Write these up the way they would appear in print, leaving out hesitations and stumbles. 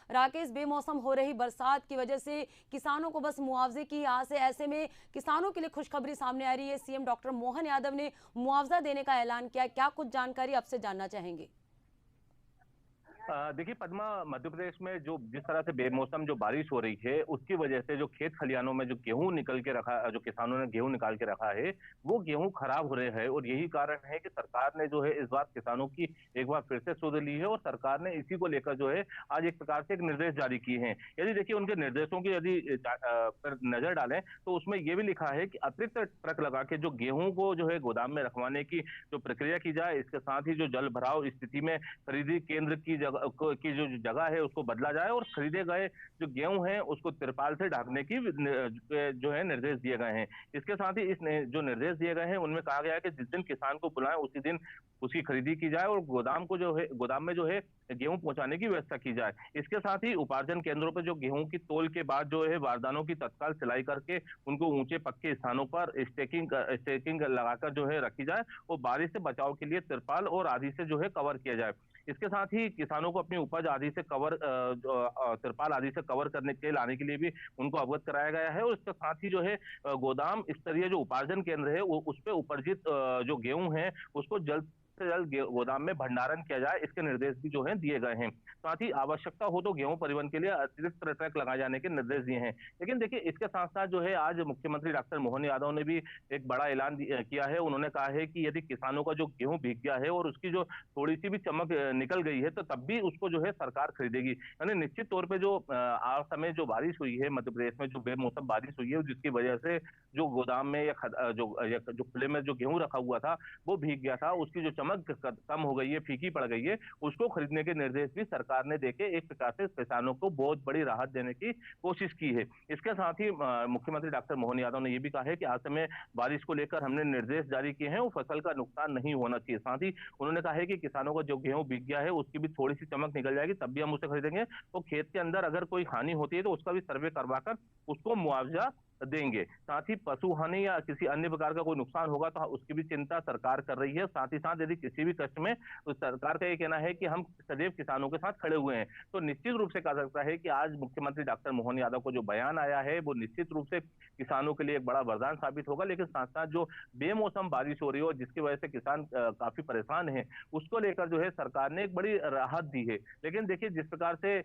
राकेश, बेमौसम हो रही बरसात की वजह से किसानों को बस मुआवजे की आस है। ऐसे में किसानों के लिए खुशखबरी सामने आ रही है। सीएम डॉक्टर मोहन यादव ने मुआवजा देने का ऐलान किया। क्या कुछ जानकारी आपसे जानना चाहेंगे? देखिए पद्मा, मध्य प्रदेश में जो जिस तरह से बेमौसम जो बारिश हो रही है उसकी वजह से जो खेत खलिहानों में जो गेहूं निकल के रखा, जो किसानों ने गेहूं निकाल के रखा है वो गेहूं खराब हो रहे हैं। और यही कारण है कि सरकार ने जो है इस बार किसानों की एक बार फिर से सुध ली है और सरकार ने इसी को लेकर जो है आज एक प्रकार से एक निर्देश जारी किए हैं। यदि देखिए उनके निर्देशों की यदि पर नजर डालें तो उसमें यह भी लिखा है कि अतिरिक्त ट्रक लगा के जो गेहूं को जो है गोदाम में रखवाने की जो प्रक्रिया की जाए, इसके साथ ही जो जल भराव स्थिति में खरीदी केंद्र की की जो जगह है उसको बदला जाए और खरीदे गए जो गेहूं है उसको तिरपाल से ढकने की जो है निर्देश दिए गए हैं। इसके साथ ही इस जो निर्देश दिए गए हैं उनमें कहा गया है कि जिस दिन किसान को बुलाएं उसी दिन उसकी खरीदी की जाए और गोदाम में जो है गेहूं पहुंचाने की व्यवस्था की जाए। इसके साथ ही उपार्जन केंद्रों पर जो गेहूं की तौल के बाद जो है बारदानों की तत्काल सिलाई करके उनको ऊंचे पक्के स्थानों पर स्टेकिंग लगाकर जो है रखी जाए और बारिश से बचाव के लिए तिरपाल और आदि से जो है कवर किया जाए। इसके साथ ही किसानों को अपनी उपज आदि से तिरपाल आदि से कवर करने के लाने के लिए भी उनको अवगत कराया गया है। और इसके साथ ही जो है गोदाम स्तरीय जो उपार्जन केंद्र है उस पे उपार्जित जो गेहूं है उसको जल्द से जल्द गोदाम में भंडारण किया जाए, इसके निर्देश भी जो है दिए गए हैं। साथ ही आवश्यकता हो तो गेहूं परिवहन के लिए अतिरिक्त ट्रक लगाए जाने के निर्देश दिए हैं। लेकिन देखिए इसके साथ साथ जो है आज मुख्यमंत्री डॉक्टर मोहन यादव ने भी एक बड़ा ऐलान किया है। उन्होंने कहा है कि यदि किसानों का जो गेहूं भीग गया है और उसकी जो थोड़ी सी भी चमक निकल गई है तो तब भी उसको जो है सरकार खरीदेगी। यानी निश्चित तौर पर जो आज समय जो बारिश हुई है मध्य प्रदेश में, जो बेमौसम बारिश हुई है जिसकी वजह से जो गोदाम में या जो खुले में जो गेहूं रखा हुआ था वो भीग गया था, उसकी जो चमक कम हो गई है, फीकी पड़ गई है, उसको खरीदने के निर्देश भी सरकार ने देके एक प्रकार से किसानों को बहुत बड़ी राहत देने की कोशिश की है। इसके साथ ही मुख्यमंत्री डॉक्टर मोहन यादव ने यह भी कहा है कि आज समय बारिश को लेकर हमने निर्देश जारी किए हैं, वो फसल का नुकसान नहीं होना चाहिए। साथ ही उन्होंने कहा है कि किसानों को जो गेहूं बिक गया है उसकी भी थोड़ी सी चमक निकल जाएगी तब भी हम उसे खरीदेंगे। तो खेत के अंदर अगर कोई हानि होती है तो उसका भी सर्वे करवाकर उसको मुआवजा देंगे। साथ ही पशु हानि या किसी अन्य प्रकार का कोई नुकसान होगा तो उसकी भी चिंता सरकार कर रही है। साथ ही साथ यदि किसी भी कष्ट में तो सरकार का ये कहना है कि हम सदैव किसानों के साथ खड़े हुए हैं। तो निश्चित रूप से कहा सकता है कि आज मुख्यमंत्री डॉक्टर मोहन यादव को जो बयान आया है वो निश्चित रूप से किसानों के लिए एक बड़ा वरदान साबित होगा। लेकिन साथ साथ जो बेमौसम बारिश हो रही है और जिसकी वजह से किसान काफी परेशान है उसको लेकर जो है सरकार ने एक बड़ी राहत दी है। लेकिन देखिए जिस प्रकार से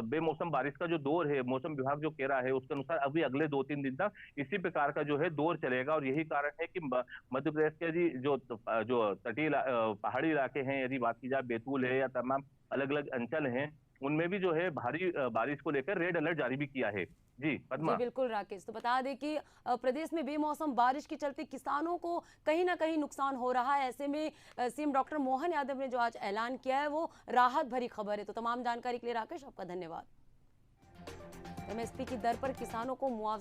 बेमौसम बारिश का जो दौर है मौसम विभाग जो कह रहा है उसके अनुसार अभी अगले 2-3 दिन तक इसी प्रकार का जो है दौर चलेगा। और यही कारण है कि मध्य प्रदेश के जो तटीय पहाड़ी इलाके हैं, यदि बात की जाए बैतूल है या तमाम अलग अलग अंचल हैं, उनमें भी जो है भारी बारिश को लेकर रेड अलर्ट जारी भी किया है। जी जी पद्मा। बिल्कुल राकेश, तो बता दें कि प्रदेश में बेमौसम बारिश के चलते किसानों को कहीं ना कहीं नुकसान हो रहा है। ऐसे में सीएम डॉक्टर मोहन यादव ने जो आज ऐलान किया है वो राहत भरी खबर है। तो तमाम जानकारी के लिए राकेश आपका धन्यवाद। एमएसपी की दर पर किसानों को मुआवजा